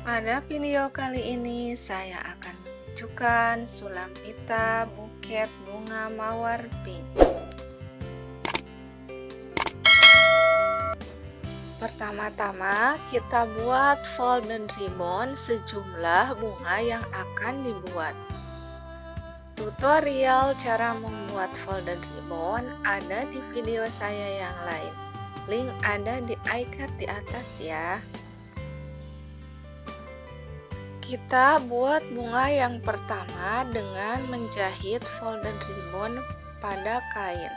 Pada video kali ini saya akan menunjukkan sulam pita buket bunga mawar pink. Pertama-tama kita buat folded ribbon sejumlah bunga yang akan dibuat. Tutorial cara membuat folded ribbon ada di video saya yang lain. Link ada di icon di atas ya. Kita buat bunga yang pertama dengan menjahit folded ribbon pada kain.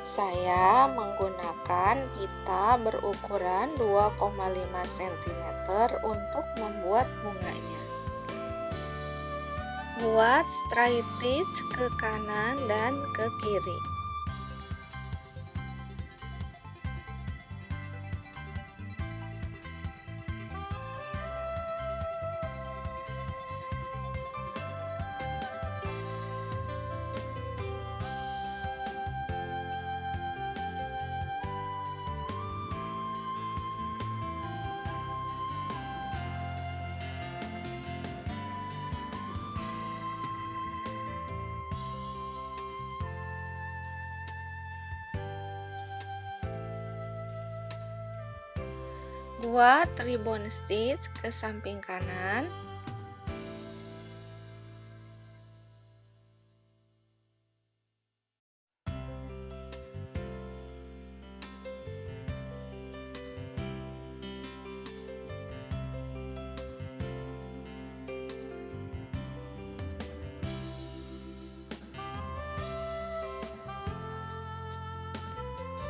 Saya menggunakan pita berukuran 2,5 cm untuk membuat bunganya. Buat straight stitch ke kanan dan ke kiri. Buat ribbon stitch ke samping kanan.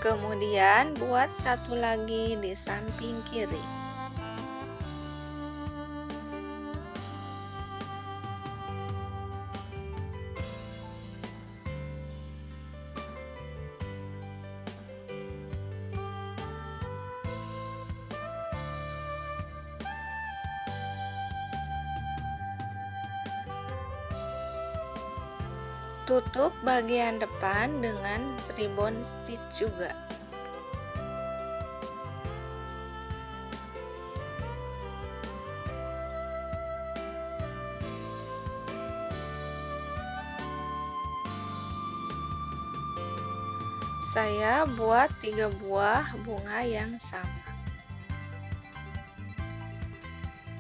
Kemudian buat satu lagi di samping kiri. Tutup bagian depan dengan ribbon stitch juga. Saya buat 3 buah bunga yang sama.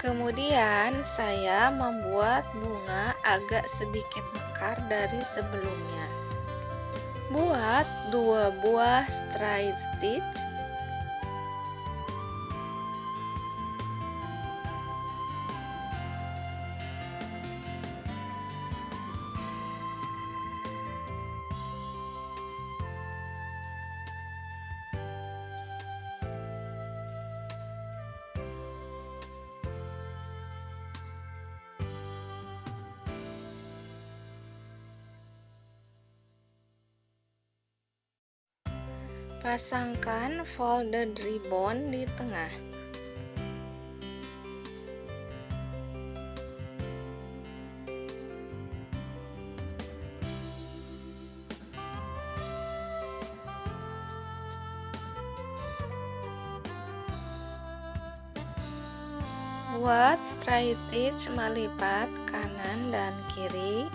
Kemudian saya membuat bunga agak sedikit mekar dari sebelumnya. Buat 2 buah straight stitch. Pasangkan folded ribbon di tengah. Buat straight stitch melipat kanan dan kiri.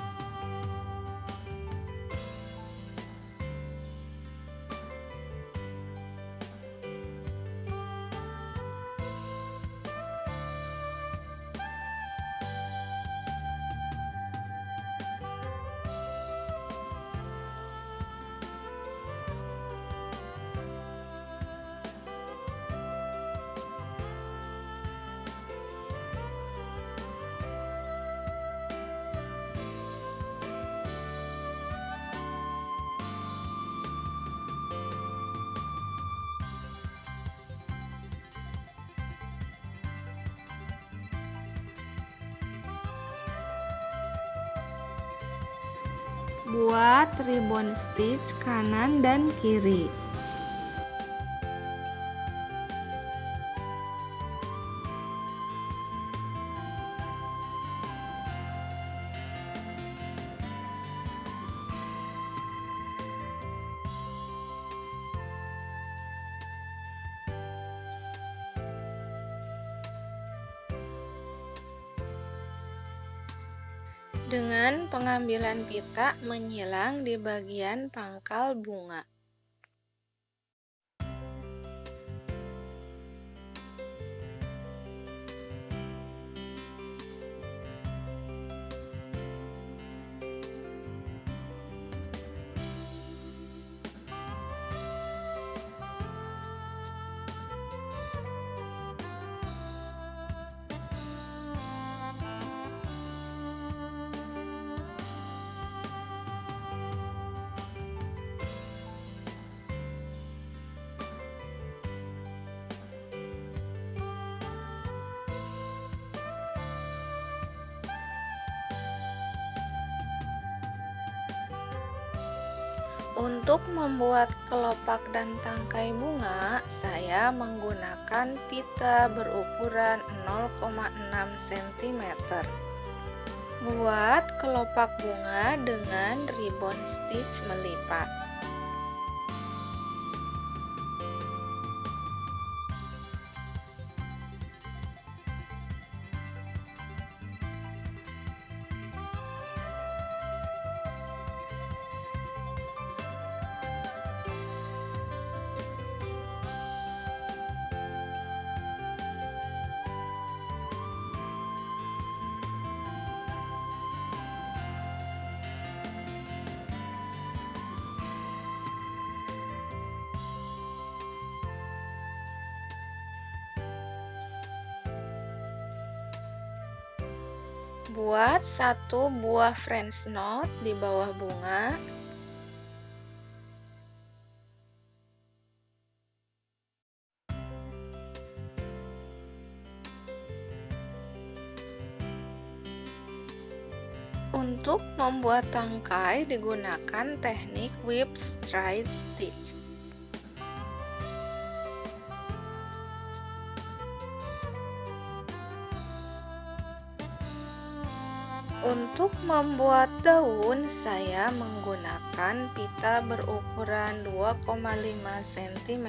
Buat ribbon stitch kanan dan kiri. Dengan pengambilan pita menyilang di bagian pangkal bunga. Untuk membuat kelopak dan tangkai bunga, saya menggunakan pita berukuran 0,6 cm. Buat kelopak bunga dengan ribbon stitch melipat. Buat satu buah French knot di bawah bunga. Untuk membuat tangkai digunakan teknik whip straight stitch. Untuk membuat daun, saya menggunakan pita berukuran 2,5 cm.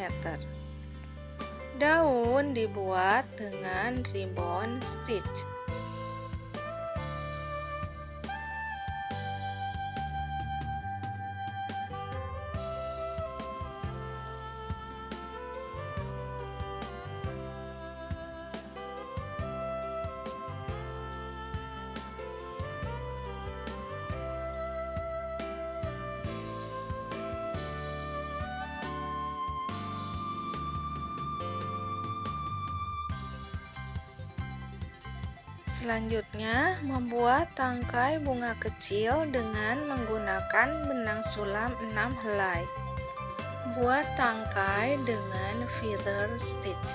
Daun dibuat dengan ribbon stitch. Selanjutnya, membuat tangkai bunga kecil dengan menggunakan benang sulam 6 helai. Buat tangkai dengan feather stitch.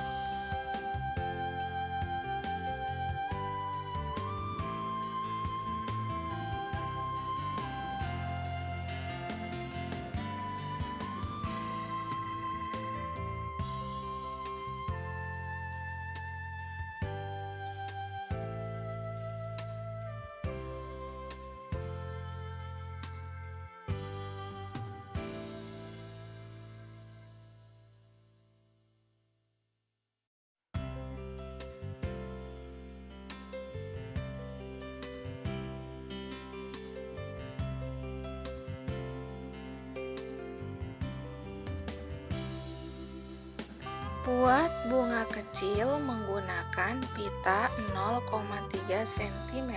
Buat bunga kecil menggunakan pita 0,3 cm.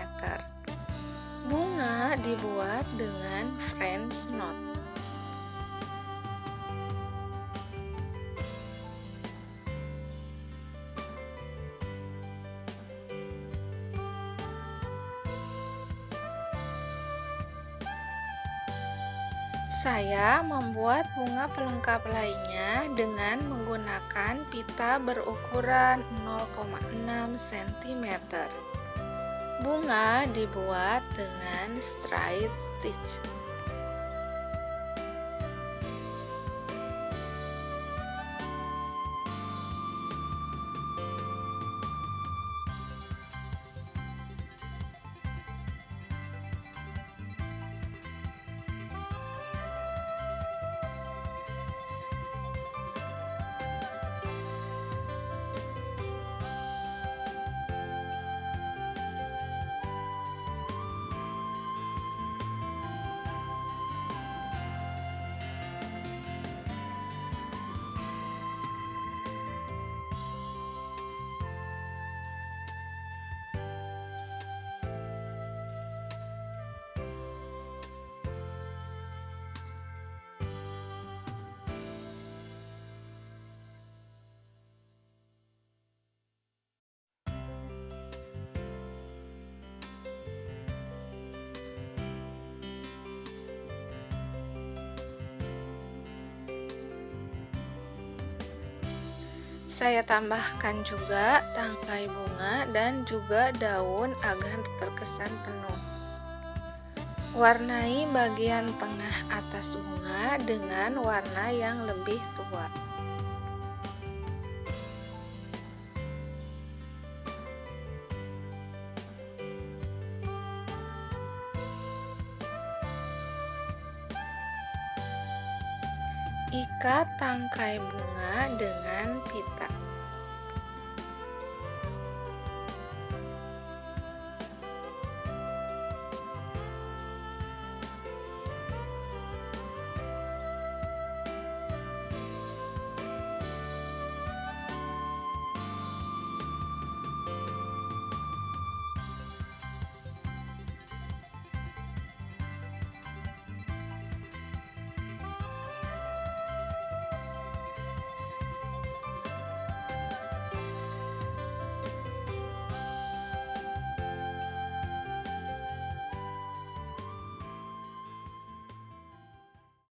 Bunga dibuat dengan French knot. Saya membuat bunga pelengkap lainnya dengan menggunakan pita berukuran 0,6 cm. Bunga dibuat dengan straight stitch. Saya tambahkan juga tangkai bunga dan juga daun agar terkesan penuh. Warnai bagian tengah atas bunga dengan warna yang lebih tua. Ikat tangkai bunga dengan pita.